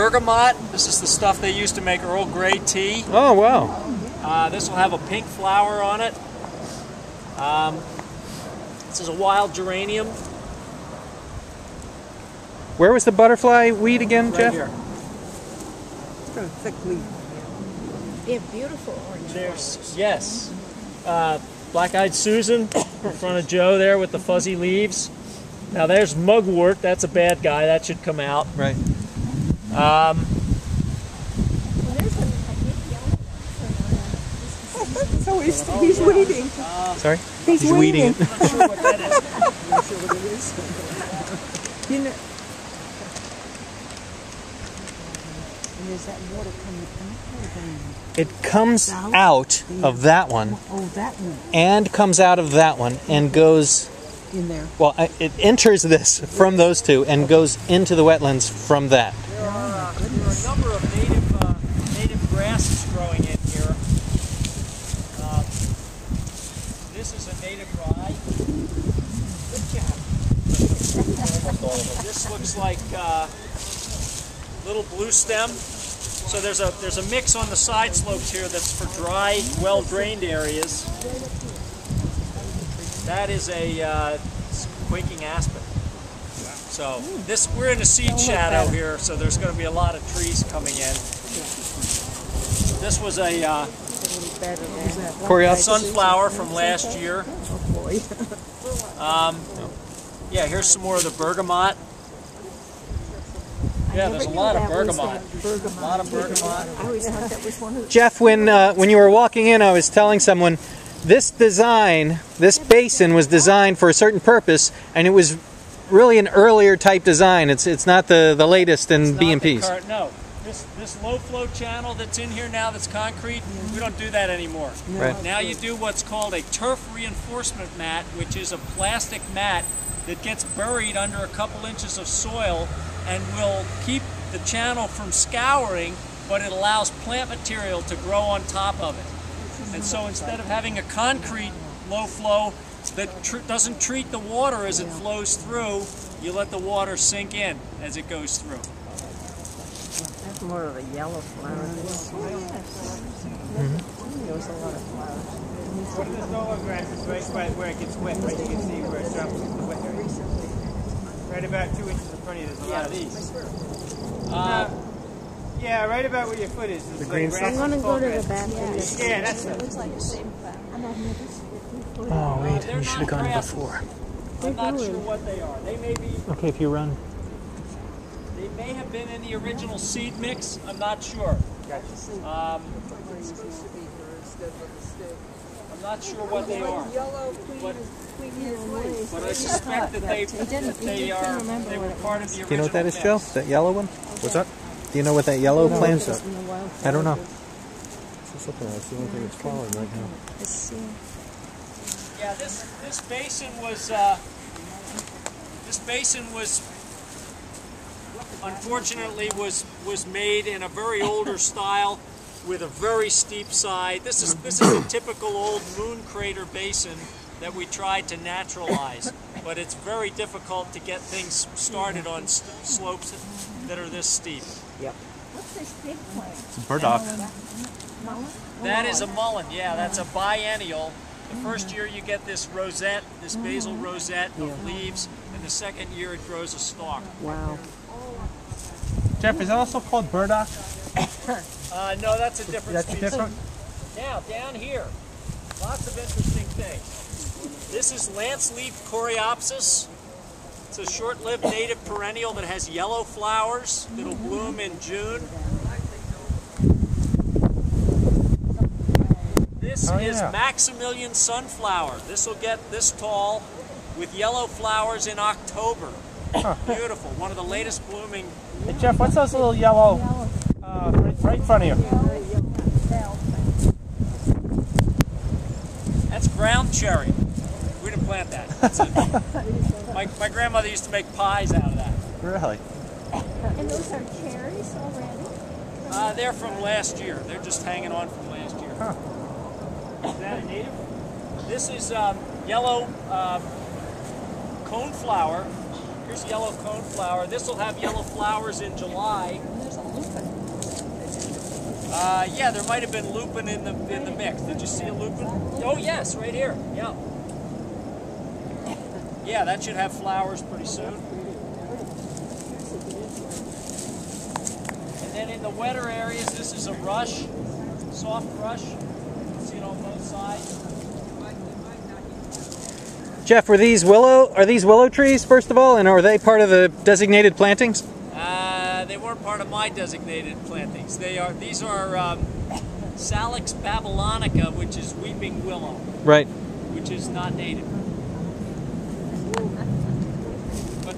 bergamot. This is the stuff they used to make Earl Grey tea. Oh, wow. This will have a pink flower on it. This is a wild geranium. Where was the butterfly weed again, Right Jeff? here. It's got a thick leaf. They have beautiful orange. There's, yes. Black-eyed Susan in front of Joe there with the fuzzy leaves. Now there's mugwort. That's a bad guy. That should come out. Right. Well, there's a big yellow one. So he's weeding. Sorry? He's weeding it. I'm not sure what that is. I'm not sure what it is. You know. And is that water coming out? It comes out of that one. Oh, that one. And comes out of that one and goes, In there. well, it enters this from those two and goes into the wetlands from that. There are a number of native grasses growing in here. This is a native rye. Good job. This looks like little blue stem. So there's a mix on the side slopes here that's for dry, well-drained areas. That is a quaking aspen. So we're in a seed shadow here, so there's going to be a lot of trees coming in. This was a sunflower from last year. Oh boy. Yeah, here's some more of the bergamot. Yeah, there's a lot of bergamot. A lot of bergamot. I always thought that was one of the... Jeff, when you were walking in, I was telling someone, this design, this basin was designed for a certain purpose, and it was really an earlier type design. It's not the latest in BMPs. No, this low flow channel that's in here now that's concrete, we don't do that anymore. Right. Now you do what's called a turf reinforcement mat, which is a plastic mat that gets buried under a couple inches of soil and will keep the channel from scouring, but it allows plant material to grow on top of it. And so instead of having a concrete low flow that doesn't treat the water as it flows through, you let the water sink in as it goes through. That's more of a yellow flower. There's a lot of flowers. One of the solar grasses right where it gets wet, right? You can see where it drops in the wet area. Right about 2 inches in front of you, there's a lot of these. Yeah, right about where your foot is. The green I'm going to go to the back. Yeah, that's it. It looks like the same flower. Oh, wait, you should have gone before. I'm not sure what they are. They may be. Okay, if you run. They may have been in the original seed mix. I'm not sure. I'm not sure what they are. But I suspect that they were part of the original. Do you know what that is, mix. Joe? That yellow one? What's that? Do you know what that yellow plant is? I don't know. It's something else. The only thing that's flowering right now. Yeah, this basin was unfortunately was made in a very older style with a very steep side. This is a typical old moon crater basin that we tried to naturalize, but it's very difficult to get things started on slopes that are this steep. Yep. What's this big plant? It's a burdock. That is a mullen, yeah, that's a biennial. The first year you get this rosette, this basal rosette of leaves, and the second year it grows a stalk. Wow. Jeff, is that also called burdock? No, that's a different That's species. different? Now, down here, lots of interesting things. This is lance-leaf coreopsis. It's a short-lived native perennial that has yellow flowers that'll bloom in June. This is Maximilian sunflower. This will get this tall with yellow flowers in October. Beautiful. One of the latest blooming. Hey, Jeff, what's those little yellow right in front of you? That's ground cherry. We didn't plant that. My grandmother used to make pies out of that. Really? And those are cherries already? They're from last year. They're just hanging on from last year. Huh. Is that a native? This is yellow coneflower. Here's yellow coneflower. This will have yellow flowers in July. Yeah, there might have been lupin in the mix. Did you see a lupin? Oh yes, right here. Yeah. Yeah, that should have flowers pretty soon. And then in the wetter areas, this is a rush, soft rush. You can see it on both sides. Jeff, are these willow trees, first of all, and are they part of the designated plantings? They weren't part of my designated plantings. These are Salix babylonica, which is weeping willow. Right. Which is not native. But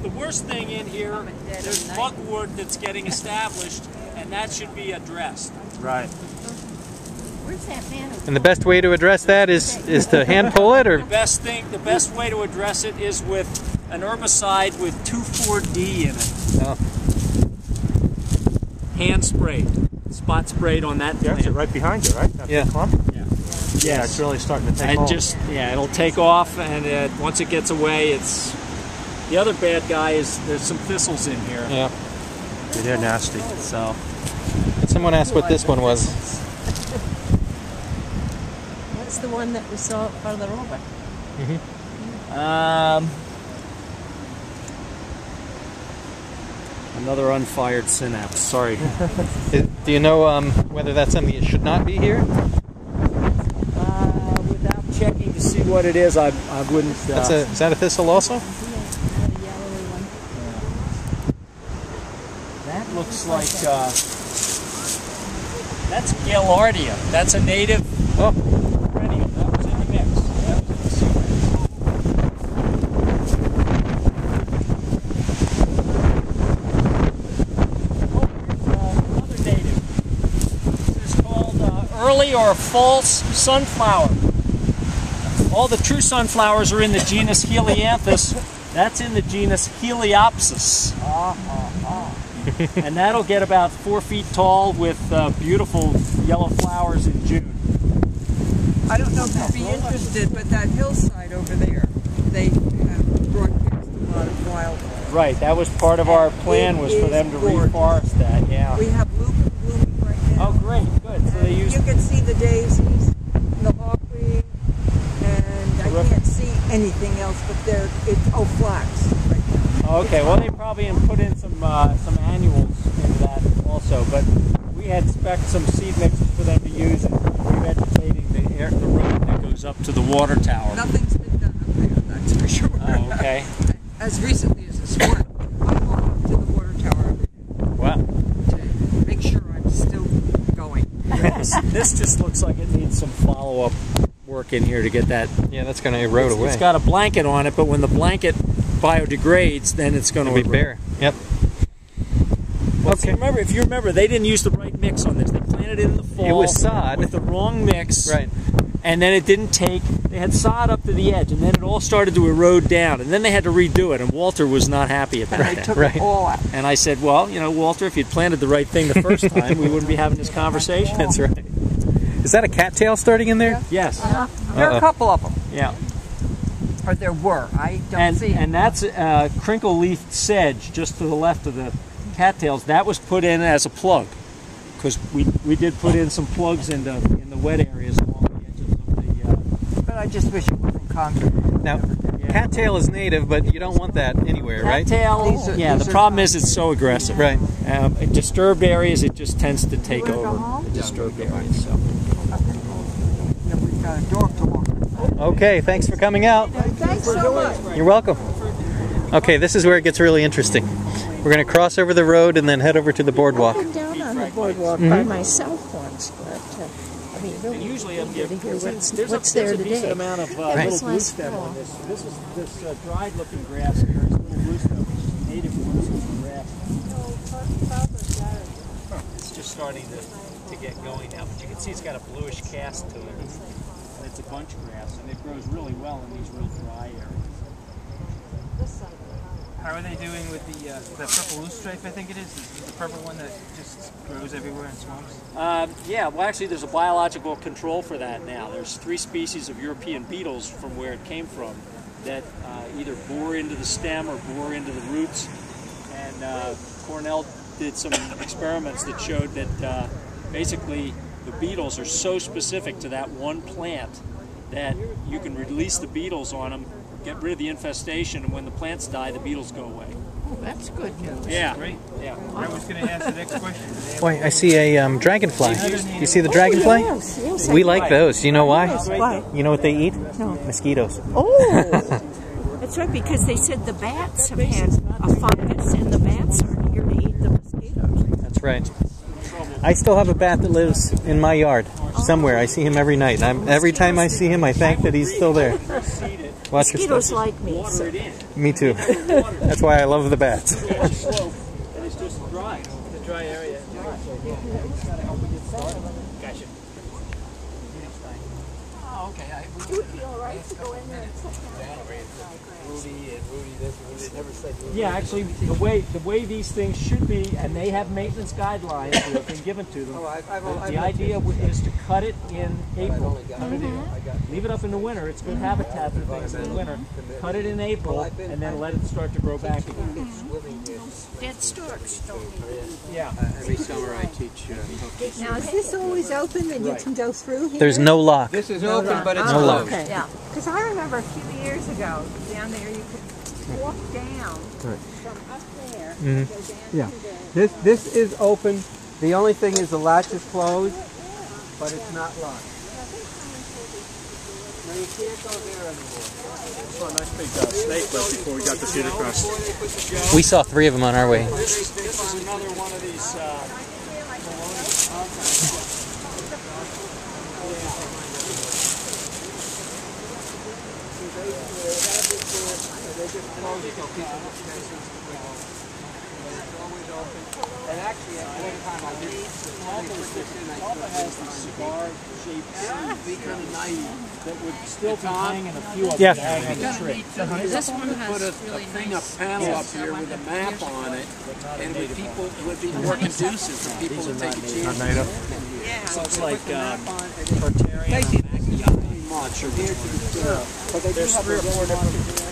the worst thing in here, there's buckwood that's getting established, and that should be addressed. Right. Where's that man? And the best way to address that is to hand pull it, or The best way to address it is with an herbicide with 2,4-D in it. oh. Hand sprayed, spot sprayed on that Yeah, plant. it's right behind you, right? That Yeah. big clump? Yeah. Yeah, it's really starting to take And off. it'll take off, and once it gets away, it's. The other bad guy is there's some thistles in here. Yeah. They're nasty. So. Someone asked what this one was. That's the one that we saw further over. Another unfired synapse. Sorry. Do you know whether that's something that should not be here? Without checking to see what it is, I wouldn't. Is that a thistle also? That looks like that's Gaillardia. That's a native perennial. That was in the mix. That was in the seed. Oh, here's another native. This is called early or false sunflower. All the true sunflowers are in the genus Helianthus. That's in the genus Heliopsis. And that'll get about 4 feet tall with beautiful yellow flowers in June. I don't know if you'd be interested, but that hillside over there, they have broadcast a lot of wildlife. Right, that was part of our plan, was for them to reforest that, yeah. We have lupin blooming right now. Oh, great, good. So they use. You can see the daisies, the hawkweed, and I can't see anything else, but flax right now. Okay, well they probably put in some annuals into that also, but we had spec'd some seed mixes for them to use in revegetating the road that goes up to the water tower. Nothing's been done up there, that's for sure. Oh, okay. As recently as this morning, I walk up to the water tower every day Wow. to make sure I'm still going. This just looks like it needs some follow-up work in here to get that. Yeah, that's going to erode away. It's got a blanket on it, but when the blanket biodegrades, then it's going to be bare. Yep. Well, Okay. if you remember, they didn't use the right mix on this. They planted it in the fall. It was sod. With the wrong mix. Right. And then it didn't take. They had sod up to the edge, and then it all started to erode down, and then they had to redo it. And Walter was not happy about And they that. took Right. it all out. And I said, well, you know, Walter, if you'd planted the right thing the first time, we wouldn't be having this conversation. That's right. Is that a cattail starting in there? Yes. There are a couple of them, Yeah. or there were. I don't see them. And that's crinkle-leafed sedge just to the left of the cattails. That was put in as a plug, because we did put in some plugs in the wet areas along the edges of the. But I just wish it wasn't concrete. Now, cattail is native, but you don't want that anywhere, right? Cattail. These are- Yeah. these The are problem is it's so aggressive. Right. In disturbed areas, it just tends to take wanna go over home? the disturbed areas. So. Yeah, we've got a dog to walk. Okay, thanks for coming out. Thanks so much. You're welcome. Okay, this is where it gets really interesting. We're going to cross over the road and then head over to the boardwalk. I've been down on the boardwalk by myself once, but I mean, And usually, up to hear there's what's there a decent today. amount of Right. little This blue last stem fall. on this. This dried-looking grass here is little blue stem, which is native bluestem grass. It's just starting to get going now, but you can see it's got a bluish cast to it, and it's a bunch grass, and it grows really well in these real dry areas. How are they doing with the purple loosestrife, I think it is? The purple one that just grows everywhere in swamps? Yeah, well actually there's a biological control for that now. There's 3 species of European beetles from where it came from that either bore into the stem or bore into the roots. And Cornell did some experiments that showed that basically the beetles are so specific to that one plant that you can release the beetles on them, get rid of the infestation, and when the plants die, the beetles go away. Oh, that's good news. Yeah. Great. Yeah. I was going to ask the next question. Boy, I see a dragonfly. You see the dragonfly? Yes, yes. We like those. You know why? Why? You know what they eat? No. Mosquitoes. Oh, that's right, because they said the bats have had a fungus, and the bats are here to eat the mosquitoes. That's right. I still have a bat that lives in my yard somewhere. I see him every night. Every time I see him, I thank that he's still there. Watch your Mosquitoes stuff. like me. So. Me too. That's why I love the bats. And it's just dry. The dry area. Gotcha. Oh, okay. It would be all right to go in there and sit down. Yeah, actually, the way these things should be, and they have maintenance guidelines that have been given to them. The idea is to cut it in April. Leave it up in the winter. It's good habitat for things in the winter. Cut it in April, and then let it start to grow back again. Dead storks don't eat. Yeah. Every summer I teach. Now, is this always open and you can go through here? There's no lock. This is open, but it's No lock. closed. Okay. Yeah. Because I remember a few years ago, down there you could walk down from up there and go down Yeah. to the... This is open. The only thing is the latch is closed, but it's not locked. No, you can't go there anymore. Saw a nice big snake before we got to Cedar Crest. We saw 3 of them on our way. This is another one of these. And actually, at one time I did has these cigar-shaped seeds. be kind of naive. That would still be hanging a few of Yeah. them hang on the tree. This one Put has a really thing, nice. a panel up here with a map on it, and it would be more conducive for people to take a chance. Looks like Basically, much or here to the but they do there's have 3 or 4 different.